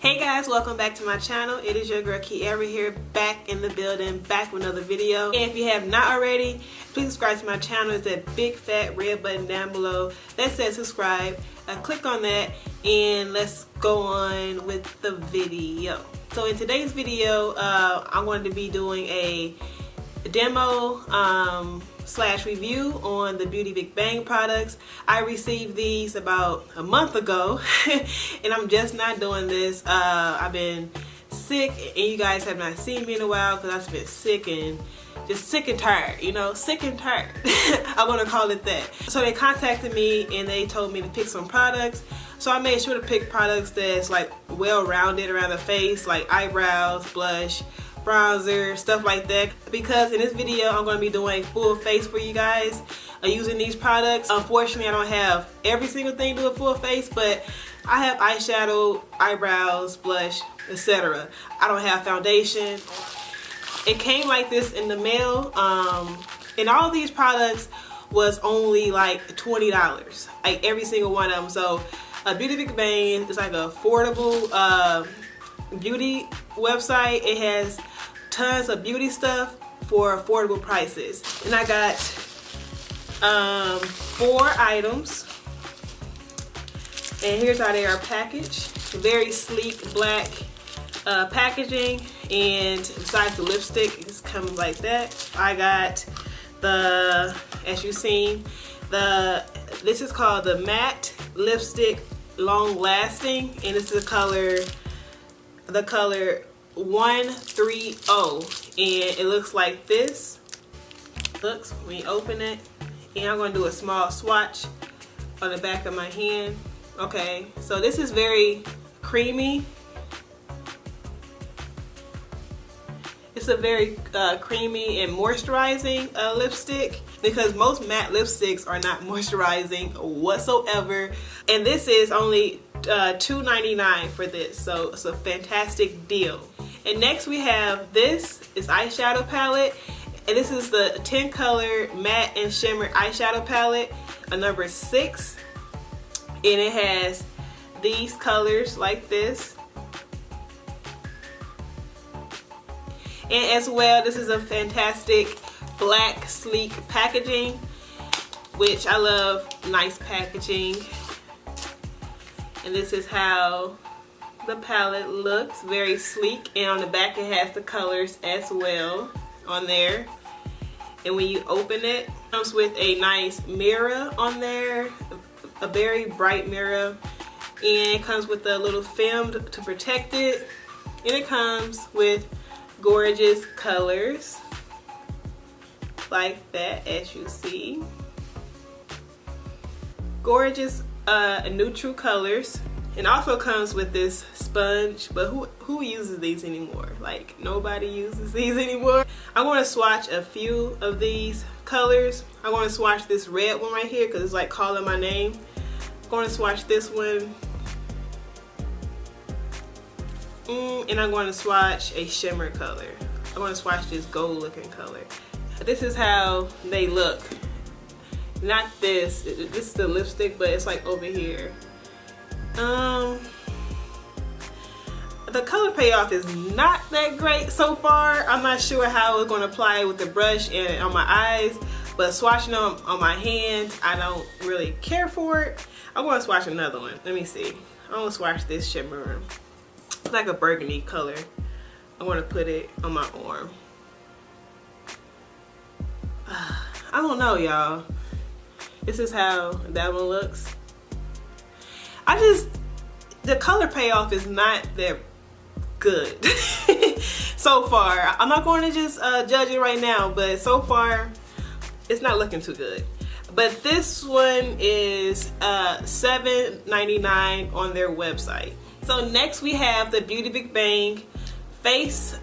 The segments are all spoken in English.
Hey guys, welcome back to my channel. It is your girl Kiara here, back in the building, back with another video. And if you have not already, please subscribe to my channel. It's that big fat red button down below that says subscribe. Click on that and let's go on with the video. So in today's video, I'm going to be doing a demo slash review on the Beauty Big Bang products. I received these about a month ago and I'm just not doing this. I've been sick and you guys have not seen me in a while because I've been sick and just sick and tired, you know, sick and tired. I'm gonna call it that. So they contacted me and they told me to pick some products. So I made sure to pick products that's like well-rounded around the face, like eyebrows, blush, bronzer, stuff like that, because in this video I'm going to be doing a full face for you guys using these products. Unfortunately, I don't have every single thing to do a full face, but I have eyeshadow, eyebrows, blush, etc. I don't have foundation. It came like this in the mail, and all these products was only like $20, like every single one of them. So Beauty Big Bang is like an affordable beauty website. It has tons of beauty stuff for affordable prices, and I got 4 items, and here's how they are packaged. Very sleek black packaging, and besides the lipstick, it just comes like that. I got the, as you've seen, this is called the matte lipstick long lasting, and it's the color 130, and it looks like this. Looks when you open it, and I'm going to do a small swatch on the back of my hand. Okay, so this is very creamy. It's a very creamy and moisturizing lipstick, because most matte lipsticks are not moisturizing whatsoever, and this is only $2.99 for this, so it's a fantastic deal. And next we have this eyeshadow palette, and this is the 10 color matte and shimmer eyeshadow palette, a number 6, and it has these colors like this. And as well, this is a fantastic black sleek packaging, which I love nice packaging. And this is how the palette looks, very sleek, and on the back it has the colors as well on there. And when you open it, it comes with a nice mirror on there, a very bright mirror, and it comes with a little film to protect it, and it comes with gorgeous colors like that, as you see. Gorgeous neutral colors, and also comes with this sponge, but who uses these anymore? Like, nobody uses these anymore. I want to swatch a few of these colors. I want to swatch this red one right here because it's like calling my name. I'm going to swatch this one, and I'm going to swatch a shimmer color. I'm going to swatch this gold looking color. This is how they look. Not this. This is the lipstick, but it's like over here. The color payoff is not that great so far. I'm not sure how it's going to apply with the brush and on my eyes, but swatching them on my hands, I don't really care for it. I'm going to swatch another one. Let me see. I'm going to swatch this shimmer. It's like a burgundy color. I want to put it on my arm. I don't know, y'all. This is how that one looks. The color payoff is not that good so far. I'm not going to just judge it right now, but so far it's not looking too good. But this one is $7.99 on their website. So next we have the Beauty Big Bang face.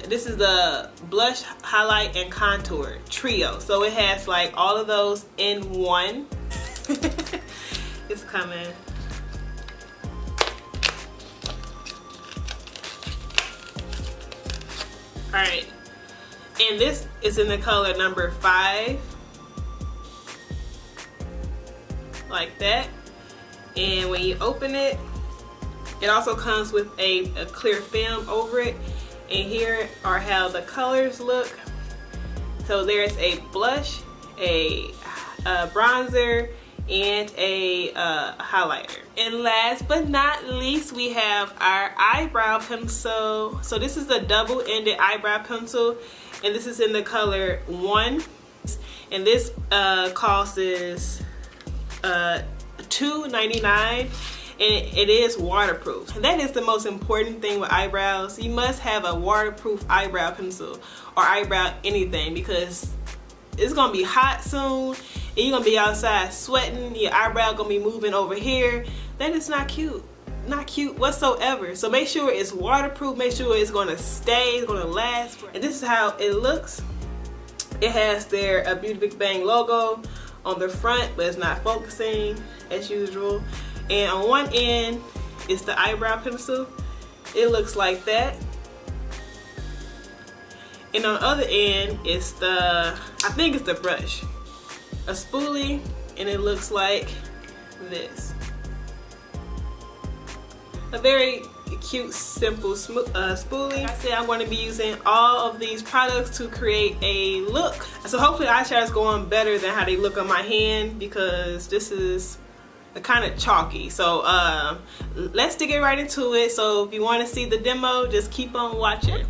This is the blush, highlight, and contour trio. So it has like all of those in one. It's coming. Alright, and this is in the color number 5, like that. And when you open it, It also comes with a clear film over it, and here are how the colors look. So there's a blush, a bronzer, and a highlighter. And last but not least, we have our eyebrow pencil. So this is a double-ended eyebrow pencil, and this is in the color 1, and this cost is $2.99. And it is waterproof. And that is the most important thing with eyebrows. You must have a waterproof eyebrow pencil or eyebrow anything, because it's gonna be hot soon and you're gonna be outside sweating, your eyebrow gonna be moving over here. That is not cute. Not cute whatsoever. So make sure it's waterproof, make sure it's gonna stay, it's gonna last. And this is how it looks. It has their Beauty Big Bang logo on the front, but it's not focusing as usual. And on one end is the eyebrow pencil. It looks like that. And on the other end is the, I think it's the brush. A spoolie, and it looks like this. A very cute, simple spoolie. Like I said, I'm going to be using all of these products to create a look. So hopefully the eyeshadows go on better than how they look on my hand, because this is kind of chalky. So let's dig right into it. So if you want to see the demo, just keep on watching.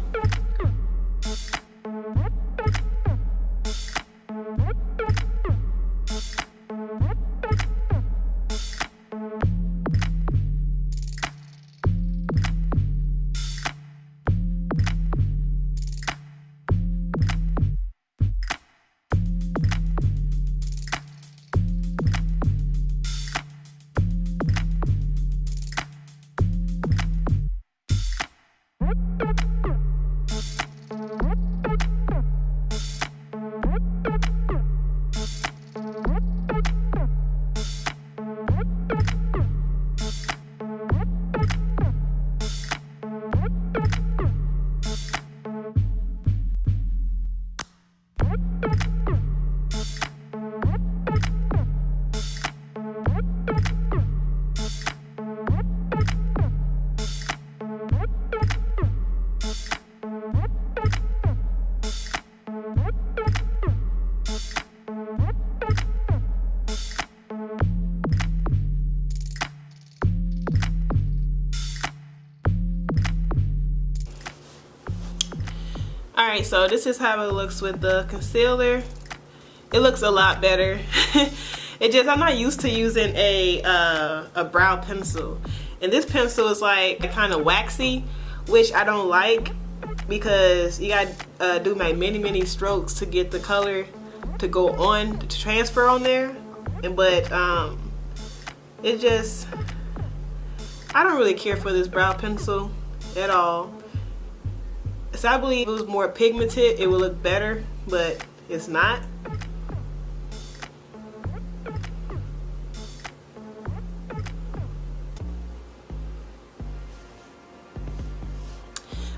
Alright, so this is how it looks with the concealer. It looks a lot better. It just, I'm not used to using a brow pencil. And this pencil is like kind of waxy, which I don't like, because you gotta do like many strokes to get the color to go on, to transfer on there. But it just, I don't really care for this brow pencil at all. So I believe if it was more pigmented, it would look better, but it's not.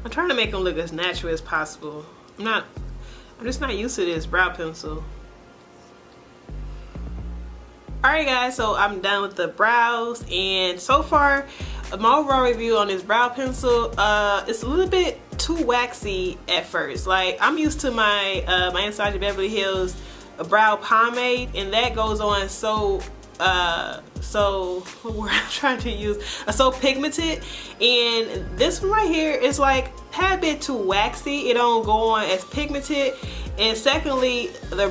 I'm trying to make them look as natural as possible. I'm just not used to this brow pencil. Alright guys, so I'm done with the brows, and so far my overall review on this brow pencil, it's a little bit too waxy at first. Like, I'm used to my my Anastasia Beverly Hills brow pomade, and that goes on so what word I'm trying to use, so pigmented, and this one right here is like a tad bit too waxy. It don't go on as pigmented. And secondly, the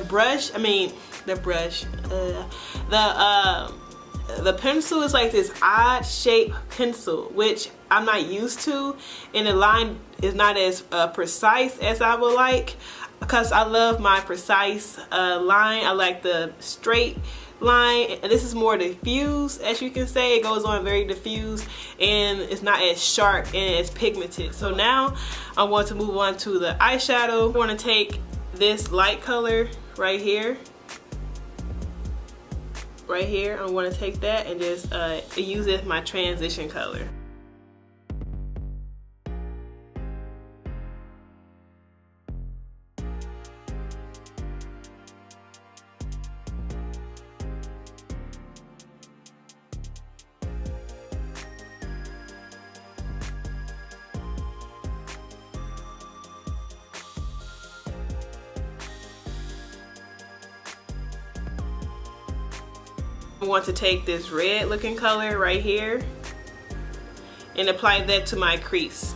pencil is like this odd shaped pencil, which I'm not used to, and the line is not as precise as I would like, because I love my precise line. I like the straight line, and this is more diffuse, as you can say. It goes on very diffuse, and it's not as sharp and as pigmented. So now I want to move on to the eyeshadow. I want to take this light color right here. I want to take that and just use it as my transition color. I want to take this red looking color right here and apply that to my crease.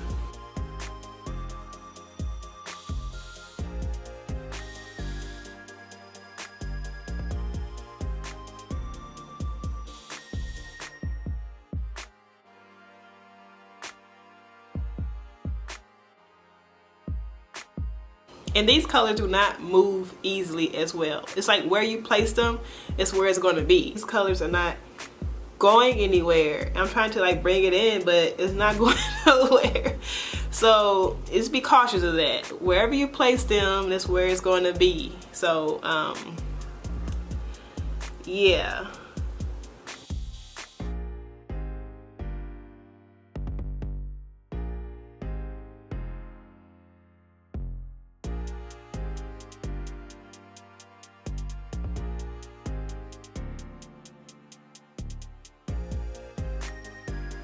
And these colors do not move easily as well. It's like where you place them is where it's going to be. These colors are not going anywhere. I'm trying to like bring it in, but it's not going nowhere. So just be cautious of that. Wherever you place them, that's where it's going to be. So yeah.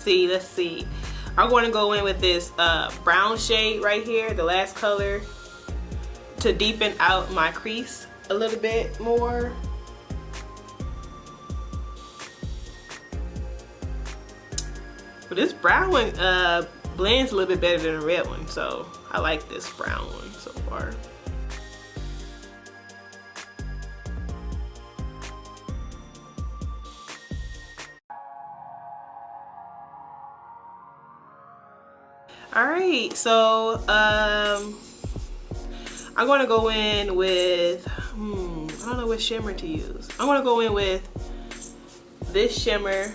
Let's see. I'm going to go in with this brown shade right here, the last color, to deepen out my crease a little bit more. But this brown one blends a little bit better than the red one, so I like this brown one so far. Alright, so I'm going to go in with, I don't know what shimmer to use. I'm going to go in with this shimmer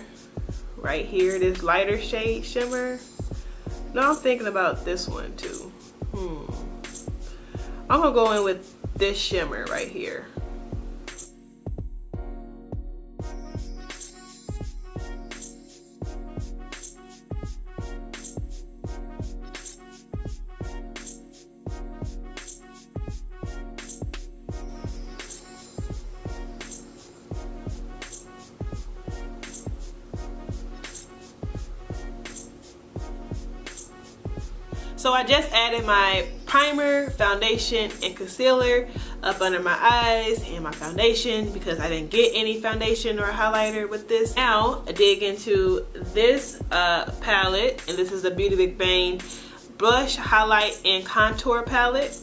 right here, this lighter shade shimmer. No, I'm thinking about this one too. I'm going to go in with this shimmer right here. So I just added my primer, foundation, and concealer up under my eyes and my foundation because I didn't get any foundation or highlighter with this. Now I dig into this palette, and this is the Beauty Big Bang Blush, Highlight, and Contour palette.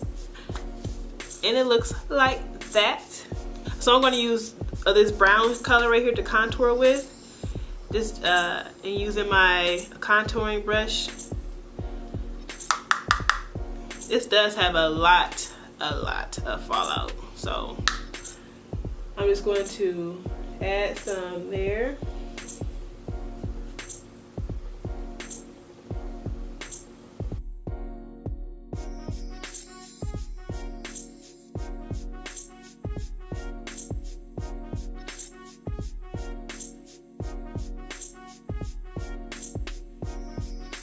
And it looks like that. So I'm going to use this brown color right here to contour with. Just and using my contouring brush. This does have a lot of fallout, so I'm just going to add some there.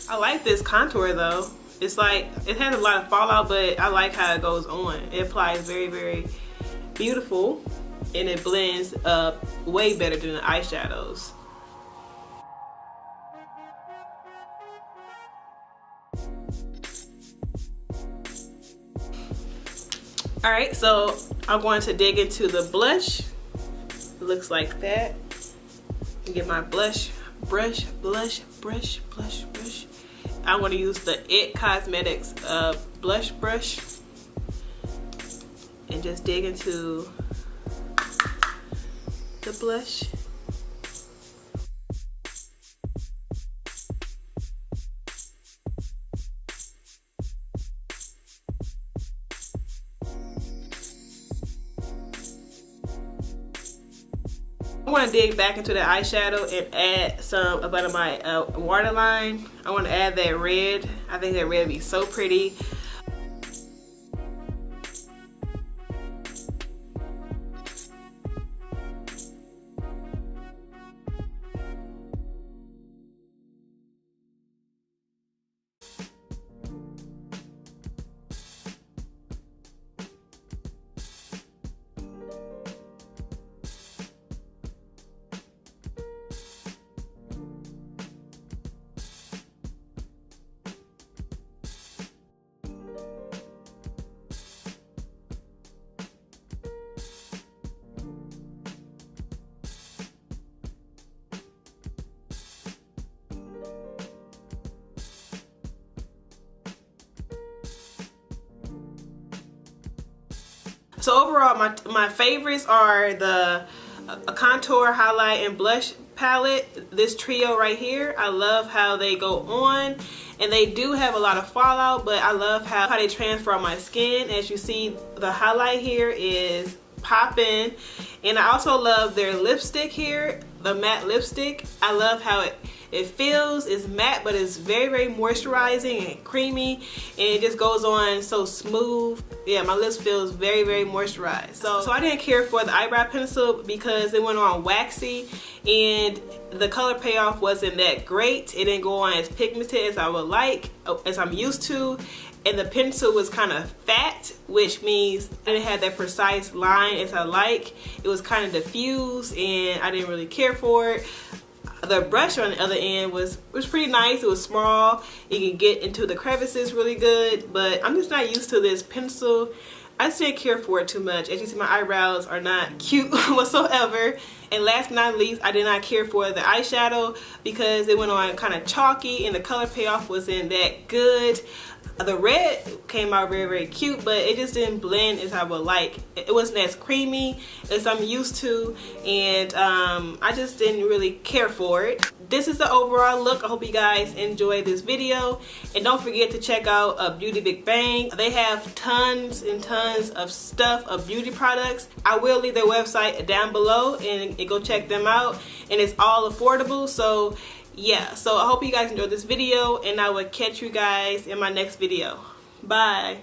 I like this contour though. It's like, it has a lot of fallout, but I like how it goes on. It applies very, very beautiful, and it blends up way better than the eyeshadows. Alright, so I'm going to dig into the blush. It looks like that. Get my blush brush. I'm going to use the It Cosmetics blush brush and just dig into the blush. I want to dig back into the eyeshadow and add some up under my waterline. I want to add that red. I think that red would be so pretty. So overall, my favorites are the contour, highlight, and blush palette. This trio right here, I love how they go on, and they do have a lot of fallout, but I love how they transfer on my skin. As you see, the highlight here is popping, and I also love their lipstick here, the matte lipstick. I love how it feels. It's matte, but it's very, very moisturizing and creamy, and it just goes on so smooth. Yeah, my lips feels very, very moisturized. So I didn't care for the eyebrow pencil because it went on waxy, and the color payoff wasn't that great. It didn't go on as pigmented as I would like, as I'm used to. And the pencil was kind of fat, which means I didn't have that precise line as I like. It was kind of diffused, and I didn't really care for it. The brush on the other end was pretty nice. It was small. You can get into the crevices really good, but I'm just not used to this pencil. I just didn't care for it too much. As you see, my eyebrows are not cute whatsoever. And last but not least, I did not care for the eyeshadow because it went on kind of chalky and the color payoff wasn't that good. The red came out very, very cute, but it just didn't blend as I would like. It wasn't as creamy as I'm used to, and I just didn't really care for it. This is the overall look. I hope you guys enjoyed this video, and don't forget to check out Beauty Big Bang. They have tons and tons of stuff, of beauty products. I will leave their website down below, and go check them out, and it's all affordable. So yeah, so I hope you guys enjoyed this video, and I will catch you guys in my next video. Bye.